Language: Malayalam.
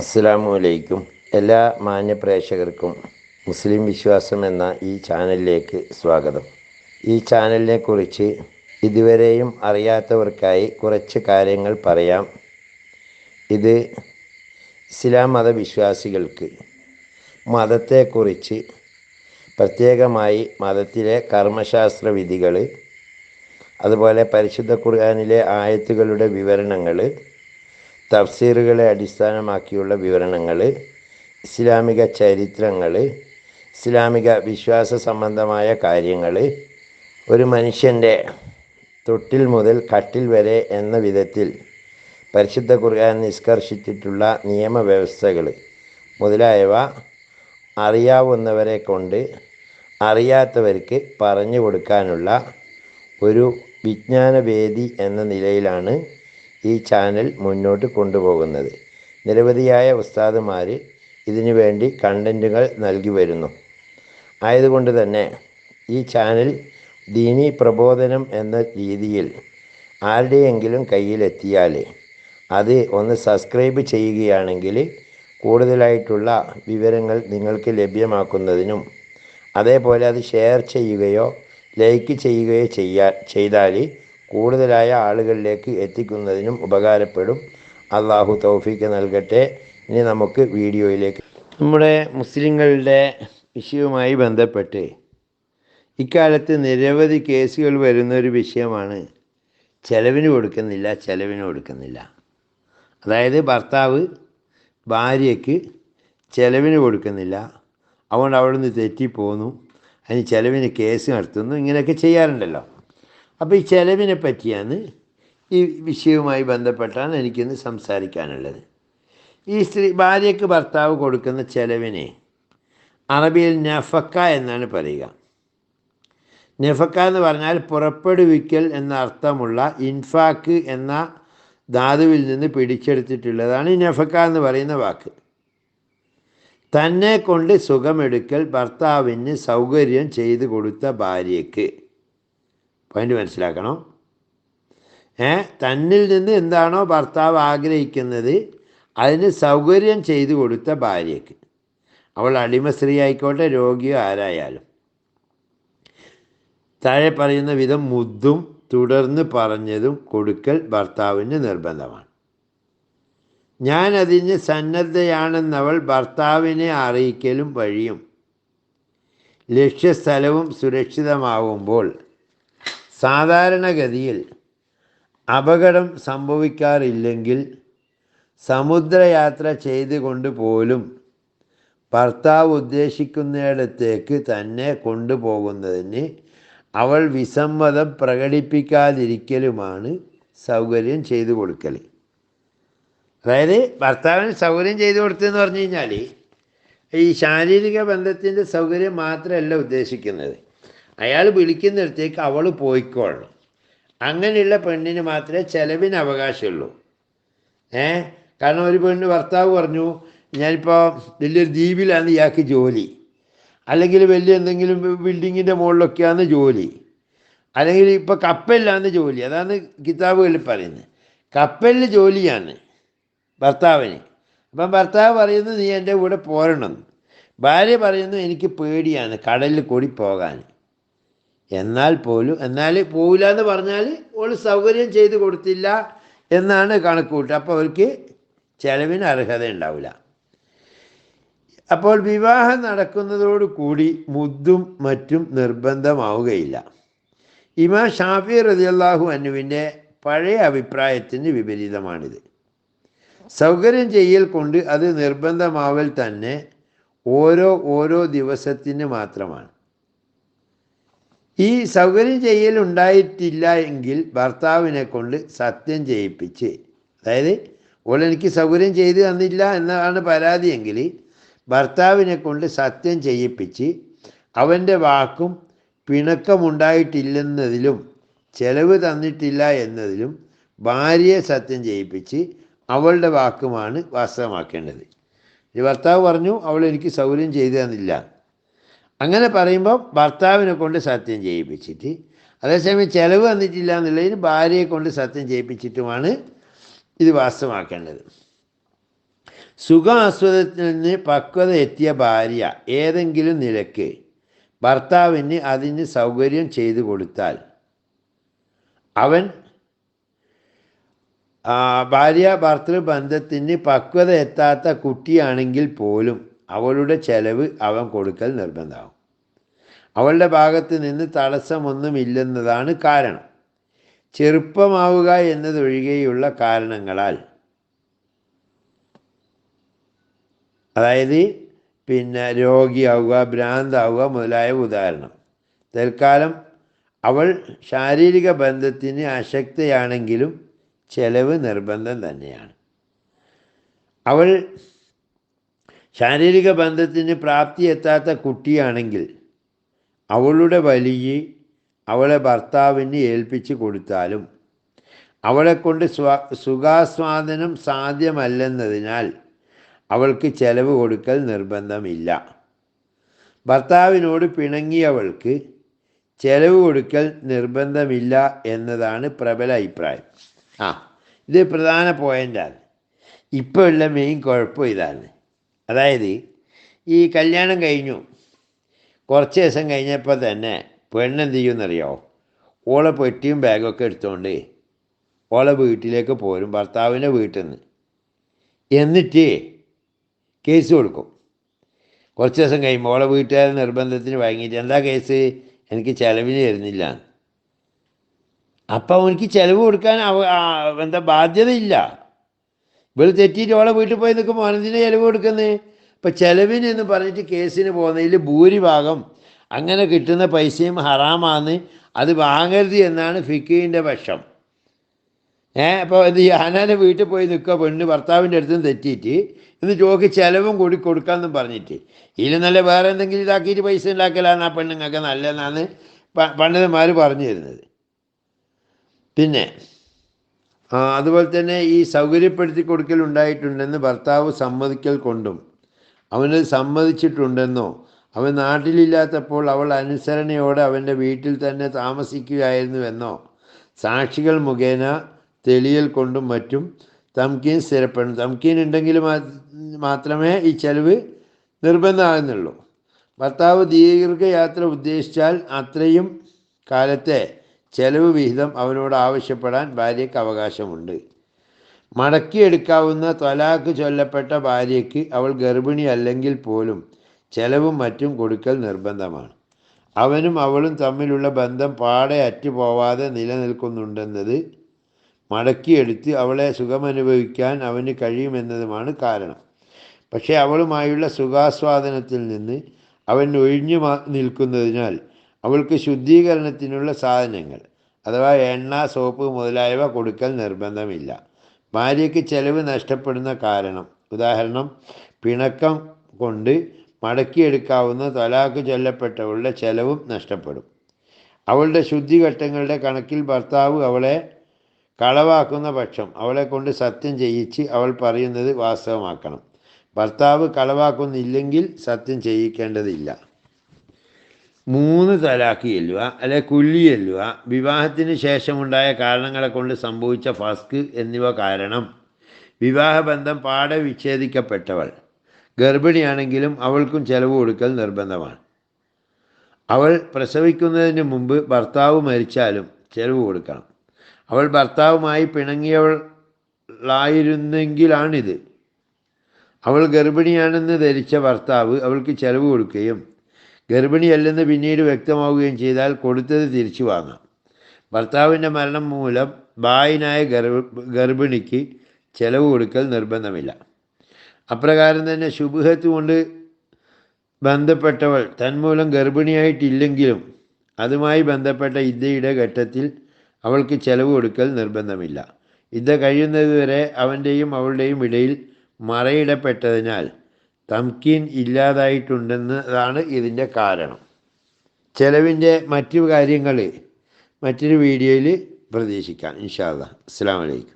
അസ്സലാമു അലൈക്കും. എല്ലാ മാന്യ പ്രേക്ഷകർക്കും മുസ്ലിം വിശ്വാസം എന്ന ഈ ചാനലിലേക്ക് സ്വാഗതം. ഈ ചാനലിനെ കുറിച്ച് ഇതുവരെയും അറിയാത്തവർക്കായി കുറച്ച് കാര്യങ്ങൾ പറയാം. ഇത് ഇസ്ലാം മതവിശ്വാസികൾക്ക് മതത്തെക്കുറിച്ച് പ്രത്യേകമായി മതത്തിലെ കർമ്മശാസ്ത്ര വിധികൾ, അതുപോലെ പരിശുദ്ധ ഖുർആനിലെ ആയത്തുകളുടെ വിവരണങ്ങൾ, തഫ്സീറുകളെ അടിസ്ഥാനമാക്കിയുള്ള വിവരണങ്ങൾ, ഇസ്ലാമിക ചരിത്രങ്ങൾ, ഇസ്ലാമിക വിശ്വാസ സംബന്ധമായ കാര്യങ്ങൾ, ഒരു മനുഷ്യൻ്റെ തൊട്ടിൽ മുതൽ കട്ടിൽ വരെ എന്ന വിധത്തിൽ പരിശുദ്ധ ഖുർആൻ നിഷ്കർഷിച്ചിട്ടുള്ള നിയമവ്യവസ്ഥകൾ മുതലായവ അറിയാവുന്നവരെ കൊണ്ട് അറിയാത്തവർക്ക് പറഞ്ഞു കൊടുക്കാനുള്ള ഒരു വിജ്ഞാനവേദി എന്ന നിലയിലാണ് ഈ ചാനൽ മുന്നോട്ട് കൊണ്ടുപോകുന്നത്. നിരവധിയായ ഉസ്താദുമാർ ഇതിനു വേണ്ടി കണ്ടൻറ്റുകൾ നൽകി വരുന്നു. ആയതുകൊണ്ട് തന്നെ ഈ ചാനൽ ദീനി പ്രബോധനം എന്ന രീതിയിൽ ആരുടെയെങ്കിലും കയ്യിലെത്തിയാൽ അത് ഒന്ന് സബ്സ്ക്രൈബ് ചെയ്യുകയാണെങ്കിൽ കൂടുതലായിട്ടുള്ള വിവരങ്ങൾ നിങ്ങൾക്ക് ലഭ്യമാക്കുന്നതിനും, അതേപോലെ അത് ഷെയർ ചെയ്യുകയോ ലൈക്ക് ചെയ്യുകയോ ചെയ്താൽ കൂടുതലായ ആളുകളിലേക്ക് എത്തിക്കുന്നതിനും ഉപകാരപ്പെടും. അള്ളാഹു തൗഫീക്ക് നൽകട്ടെ. ഇനി നമുക്ക് വീഡിയോയിലേക്ക്. നമ്മുടെ മുസ്ലിങ്ങളുടെ വിഷയവുമായി ബന്ധപ്പെട്ട് ഇക്കാലത്ത് നിരവധി കേസുകൾ വരുന്നൊരു വിഷയമാണ് ചെലവിന് കൊടുക്കുന്നില്ല. അതായത് ഭർത്താവ് ഭാര്യയ്ക്ക് ചെലവിന് കൊടുക്കുന്നില്ല, അതുകൊണ്ട് അവിടെ നിന്ന് തെറ്റിപ്പോന്നു, അതിന് ചെലവിന് കേസ് നടത്തുന്നു, ഇങ്ങനെയൊക്കെ ചെയ്യാറുണ്ടല്ലോ. അപ്പോൾ ഈ ചെലവിനെ പറ്റിയാണ് ഈ വിഷയവുമായി ബന്ധപ്പെട്ടാണ് എനിക്കിന്ന് സംസാരിക്കാനുള്ളത്. ഈ ഭാര്യയ്ക്ക് ഭർത്താവ് കൊടുക്കുന്ന ചെലവിനെ അറബിയിൽ നഫക്ക എന്നാണ് പറയുക. നഫക്ക എന്ന് പറഞ്ഞാൽ പുറപ്പെടുവിക്കൽ എന്ന അർത്ഥമുള്ള ഇൻഫാക്ക് എന്ന ധാതുവിൽ നിന്ന് പിടിച്ചെടുത്തിട്ടുള്ളതാണ് ഈ നഫക്ക എന്ന് പറയുന്ന വാക്ക്. തന്നെ കൊണ്ട് സുഖമെടുക്കൽ ഭർത്താവിന് സൗകര്യം ചെയ്തു കൊടുത്ത ഭാര്യയ്ക്ക്. പോയിൻ്റ് മനസ്സിലാക്കണം. തന്നിൽ നിന്ന് എന്താണോ ഭർത്താവ് ആഗ്രഹിക്കുന്നത് അതിന് സൗകര്യം ചെയ്തു കൊടുത്ത ഭാര്യയ്ക്ക്, അവൾ അടിമ സ്ത്രീ ആയിക്കോട്ടെ രോഗിയോ ആരായാലും, താഴെ പറയുന്ന വിധം മുദ്ദും തുടർന്ന് പറഞ്ഞതും കൊടുക്കൽ ഭർത്താവിന് നിർബന്ധമാണ്. ഞാൻ അതിന് സന്നദ്ധയാണെന്നവൾ ഭർത്താവിനെ അറിയിക്കലും വഴിയും ലക്ഷ്യസ്ഥലവും സുരക്ഷിതമാവുമ്പോൾ സാധാരണഗതിയിൽ അപകടം സംഭവിക്കാറില്ലെങ്കിൽ സമുദ്രയാത്ര ചെയ്തുകൊണ്ട് പോലും ഭർത്താവ് ഉദ്ദേശിക്കുന്നിടത്തേക്ക് തന്നെ കൊണ്ടുപോകുന്നതിന് അവൾ വിസമ്മതം പ്രകടിപ്പിക്കാതിരിക്കലുമാണ് സൗകര്യം ചെയ്തു കൊടുക്കൽ. അതായത് ഭർത്താവിന് സൗകര്യം ചെയ്തു കൊടുത്തതെന്ന് പറഞ്ഞു കഴിഞ്ഞാൽ ഈ ശാരീരിക ബന്ധത്തിൻ്റെ സൗകര്യം മാത്രമല്ല ഉദ്ദേശിക്കുന്നത്. അയാൾ വിളിക്കുന്നിടത്തേക്ക് അവൾ പോയിക്കോളണം. അങ്ങനെയുള്ള പെണ്ണിന് മാത്രമേ ചെലവിന് അവകാശമുള്ളൂ. കാരണം ഒരു പെണ്ണ് ഭർത്താവ് പറഞ്ഞു, ഞാനിപ്പോൾ വലിയൊരു ദ്വീപിലാണ് ഇയാൾക്ക് ജോലി, അല്ലെങ്കിൽ വലിയ എന്തെങ്കിലും ബിൽഡിങ്ങിൻ്റെ മുകളിലൊക്കെയാണ് ജോലി, അല്ലെങ്കിൽ ഇപ്പോൾ കപ്പലിലാണ് ജോലി. അതാണ് കിതാബുകളിൽ പറയുന്നത്. കപ്പലിൽ ജോലിയാണ് ഭർത്താവിന്. അപ്പം ഭർത്താവ് പറയുന്നു നീ എൻ്റെ കൂടെ പോരണം. ഭാര്യ പറയുന്നു എനിക്ക് പേടിയാണ് കടലിൽ കൂടി പോകാൻ. എന്നാൽ പോവില്ല എന്ന് പറഞ്ഞാൽ ഓൾ സൗകര്യം ചെയ്ത് കൊടുത്തില്ല എന്നാണ് കണക്കൂട്ട്. അപ്പോൾ അവർക്ക് ചെലവിന് അർഹത ഉണ്ടാവില്ല. അപ്പോൾ വിവാഹം നടക്കുന്നതോടുകൂടി മുദ്ദും മറ്റും നിർബന്ധമാവുകയില്ല. ഇമാം ഷാഫി റളിയല്ലാഹു അൻഹുവിൻ്റെ പഴയ അഭിപ്രായത്തിന് വിപരീതമാണിത്. സൗകര്യം ചെയ്യൽ കൊണ്ട് അത് നിർബന്ധമാവൽ തന്നെ ഓരോ ദിവസത്തിന് മാത്രമാണ്. ഈ സൗകര്യം ചെയ്യൽ ഉണ്ടായിട്ടില്ല എങ്കിൽ ഭർത്താവിനെ കൊണ്ട് സത്യം ചെയ്യിപ്പിച്ച്, അതായത് എനിക്ക് സൗകര്യം ചെയ്ത് തന്നില്ല എന്നാണ് പരാതിയെങ്കിൽ ഭർത്താവിനെ കൊണ്ട് സത്യം ചെയ്യിപ്പിച്ച് അവൻ്റെ വാക്കും പിണക്കമുണ്ടായിട്ടില്ലെന്നതിലും ചെലവ് തന്നിട്ടില്ല എന്നതിലും ഭാര്യയെ സത്യം ചെയ്യിപ്പിച്ച് അവളുടെ വാക്കുമാണ് വാസ്തവമാക്കേണ്ടത്. ഈ ഭർത്താവ് പറഞ്ഞു അവൾ എനിക്ക് സൗകര്യം ചെയ്തു തന്നില്ല, അങ്ങനെ പറയുമ്പോൾ ഭർത്താവിനെ കൊണ്ട് സത്യം ചെയ്യിപ്പിച്ചിട്ട്, അതേസമയം ചെലവ് തന്നിട്ടില്ല എന്നുള്ളതിന് ഭാര്യയെ കൊണ്ട് സത്യം ചെയ്യിപ്പിച്ചിട്ടുമാണ് ഇത് വാസ്തവമാക്കേണ്ടത്. സുഖാസ്വാദത്തിന് പക്വത എത്തിയ ഭാര്യ ഏതെങ്കിലും നിലയ്ക്ക് ഭർത്താവിന് അതിന് സൗകര്യം ചെയ്തു കൊടുത്താൽ അവൻ ഭാര്യ ഭർത്തൃ ബന്ധത്തിന് പക്വത എത്താത്ത കുട്ടിയാണെങ്കിൽ പോലും അവളുടെ ചെലവ് അവൻ കൊടുക്കൽ നിർബന്ധമാവും. അവളുടെ ഭാഗത്ത് നിന്ന് തടസ്സമൊന്നുമില്ലെന്നതാണ് കാരണം. ചെറുപ്പമാവുക എന്നതൊഴികെയുള്ള കാരണങ്ങളാൽ, അതായത് രോഗിയാവുക, ഭ്രാന്താവുക മുതലായ ഉദാഹരണം. തൽക്കാലം അവൾ ശാരീരിക ബന്ധത്തിന് അശക്തയാണെങ്കിലും ചെലവ് നിർബന്ധം തന്നെയാണ്. അവൾ ശാരീരിക ബന്ധത്തിന് പ്രാപ്തി എത്താത്ത കുട്ടിയാണെങ്കിൽ അവളുടെ വലിയ അവളെ ഭർത്താവിന് ഏൽപ്പിച്ചു കൊടുത്താലും അവളെക്കൊണ്ട് സുഖാസ്വാദനം സാധ്യമല്ലെന്നതിനാൽ അവൾക്ക് ചെലവ് കൊടുക്കൽ നിർബന്ധമില്ല. ഭർത്താവിനോട് പിണങ്ങിയവൾക്ക് ചെലവ് കൊടുക്കൽ നിർബന്ധമില്ല എന്നതാണ് പ്രബല അഭിപ്രായം. ഇത് പ്രധാന പോയിൻ്റാണ്. ഇപ്പോൾ ഉള്ള മെയിൻ കുഴപ്പം ഇതാണ്. അതായത് ഈ കല്യാണം കഴിഞ്ഞു കുറച്ച് ദിവസം കഴിഞ്ഞപ്പോൾ തന്നെ പെണ്ണെന്ത് ചെയ്യുമെന്നറിയോ? ഓളെ പെട്ടിയും ബാഗൊക്കെ എടുത്തുകൊണ്ട് ഓളെ വീട്ടിലേക്ക് പോരും, ഭർത്താവിൻ്റെ വീട്ടിൽ നിന്ന്. എന്നിട്ട് കേസ് കൊടുക്കും. കുറച്ച് ദിവസം കഴിയുമ്പോൾ ഓളെ വീട്ടുകാരെ നിർബന്ധത്തിന് വാങ്ങിയിട്ട്, എന്താ കേസ്? എനിക്ക് ചിലവിന് തരുന്നില്ല. അപ്പം അവനിക്ക് ചിലവ് കൊടുക്കാൻ ബാധ്യതയില്ല. ഇവൾ തെറ്റിയിട്ട് ഓളെ വീട്ടിൽ പോയി നിൽക്കുമ്പോൾ അവനെന്തിനാ ചിലവ് കൊടുക്കുന്നത്? ഇപ്പം ചിലവിന് എന്ന് പറഞ്ഞിട്ട് കേസിന് പോകുന്നതിൽ ഭൂരിഭാഗം അങ്ങനെ കിട്ടുന്ന പൈസയും ഹറാമാന്ന്, അത് വാങ്ങരുത് എന്നാണ് ഫിഖിൻ്റെ പക്ഷം. അപ്പോൾ ഇത് ഹനാൻ്റെ വീട്ടിൽ പോയി നിൽക്കുക പെണ്ണ് ഭർത്താവിൻ്റെ അടുത്തും തെറ്റിയിട്ട്, എന്നിട്ട് ഓക്ക് ചിലവും കൂടി കൊടുക്കാമെന്നും പറഞ്ഞിട്ട്, ഇതിൽ നല്ല വേറെ എന്തെങ്കിലും ഇതാക്കിയിട്ട് പൈസ ഉണ്ടാക്കലാണ് ആ പെണ്ണുങ്ങൾക്ക് നല്ലതെന്നാണ് പണ്ഡിതന്മാർ പറഞ്ഞു തരുന്നത്. പിന്നെ അതുപോലെ തന്നെ ഈ സൗകര്യപ്പെടുത്തി കൊടുക്കലുണ്ടായിട്ടുണ്ടെന്ന് ഭർത്താവ് സമ്മതിക്കൽ കൊണ്ടും അവന് സമ്മതിച്ചിട്ടുണ്ടെന്നോ അവൻ നാട്ടിലില്ലാത്തപ്പോൾ അവൾ അനുസരണയോടെ അവൻ്റെ വീട്ടിൽ തന്നെ താമസിക്കുകയായിരുന്നുവെന്നോ സാക്ഷികൾ മുഖേന തെളിയൽ കൊണ്ടും മറ്റും തംകീൻ സ്ഥിരപ്പെടും. തംകീൻ ഉണ്ടെങ്കിൽ മാത്രമേ ഈ ചെലവ് നിർബന്ധമാകുന്നുള്ളൂ. ഭർത്താവ് ദീർഘയാത്ര ഉദ്ദേശിച്ചാൽ അത്രയും കാലത്തെ ചെലവ് വിഹിതം അവനോട് ആവശ്യപ്പെടാൻ ഭാര്യയ്ക്ക് അവകാശമുണ്ട്. മടക്കിയെടുക്കാവുന്ന ത്വലാഖ് ചൊല്ലപ്പെട്ട ഭാര്യയ്ക്ക് അവൾ ഗർഭിണി അല്ലെങ്കിൽ പോലും ചെലവും മറ്റും കൊടുക്കൽ നിർബന്ധമാണ്. അവനും അവളും തമ്മിലുള്ള ബന്ധം പാടെ അറ്റുപോവാതെ നിലനിൽക്കുന്നുണ്ടെന്നത് മടക്കിയെടുത്ത് അവളെ സുഖമനുഭവിക്കാൻ അവന് കഴിയുമെന്നതുമാണ് കാരണം. പക്ഷേ അവളുമായുള്ള സുഖാസ്വാദനത്തിൽ നിന്ന് അവൻ ഒഴിഞ്ഞു നിൽക്കുന്നതിനാൽ അവൾക്ക് ശുദ്ധീകരണത്തിനുള്ള സാധനങ്ങൾ അഥവാ എണ്ണ, സോപ്പ് മുതലായവ കൊടുക്കൽ നിർബന്ധമില്ല. ഭാര്യയ്ക്ക് ചെലവ് നഷ്ടപ്പെടുന്ന കാരണം, ഉദാഹരണം പിണക്കം കൊണ്ട് മടക്കിയെടുക്കാവുന്ന ത്വലാഖ് ചൊല്ലപ്പെട്ടവളുടെ ചെലവും നഷ്ടപ്പെടും. അവളുടെ ശുദ്ധിഘട്ടങ്ങളുടെ കണക്കിൽ ഭർത്താവ് അവളെ കളവാക്കുന്ന പക്ഷം അവളെ കൊണ്ട് സത്യം ചെയ്യിച്ച് അവൾ പറയുന്നത് വാസ്തവമാക്കണം. ഭർത്താവ് കളവാക്കുന്നില്ലെങ്കിൽ സത്യം ചെയ്യിക്കേണ്ടതില്ല. 3 തലാഖ് ചെല്ലുക അല്ലെ കുല്ലി ചെല്ലുക, വിവാഹത്തിന് ശേഷമുണ്ടായ കാരണങ്ങളെ കൊണ്ട് സംഭവിച്ച ഫസ്ക് എന്നിവ കാരണം വിവാഹബന്ധം പാടെ വിച്ഛേദിക്കപ്പെട്ടവൾ ഗർഭിണിയാണെങ്കിലും അവൾക്കും ചെലവ് കൊടുക്കൽ നിർബന്ധമാണ്. അവൾ പ്രസവിക്കുന്നതിന് മുമ്പ് ഭർത്താവ് മരിച്ചാലും ചെലവ് കൊടുക്കണം. അവൾ ഭർത്താവുമായി പിണങ്ങിയവളായിരുന്നെങ്കിലാണിത്. അവൾ ഗർഭിണിയാണെന്ന് ധരിച്ച ഭർത്താവ് അവൾക്ക് ചെലവ് കൊടുക്കുകയും ഗർഭിണിയല്ലെന്ന് പിന്നീട് വ്യക്തമാവുകയും ചെയ്താൽ കൊടുത്തത് തിരിച്ചു വാങ്ങാം. ഭർത്താവിൻ്റെ മരണം മൂലം ബായിനായ ഗർഭിണിക്ക് ചെലവ് കൊടുക്കൽ നിർബന്ധമില്ല. അപ്രകാരം തന്നെ ശുബ്ഹത്ത് കൊണ്ട് ബന്ധപ്പെട്ടവൾ തന്മൂലം ഗർഭിണിയായിട്ടില്ലെങ്കിലും അതുമായി ബന്ധപ്പെട്ട ഇദ്ദയുടെ ഘട്ടത്തിൽ അവൾക്ക് ചെലവ് കൊടുക്കൽ നിർബന്ധമില്ല. ഇദ്ദ കഴിയുന്നതുവരെ അവൻ്റെയും അവളുടെയും ഇടയിൽ മറയിടപ്പെട്ടതിനാൽ തംകീൻ ഇല്ലാതായിട്ടുണ്ടെന്നതാണ് ഇതിൻ്റെ കാരണം. ചെലവിൻ്റെ മറ്റു കാര്യങ്ങൾ മറ്റൊരു വീഡിയോയിൽ പ്രതീക്ഷിക്കാം ഇൻഷാ അല്ലാഹ്. അസ്സലാമു അലൈക്കും.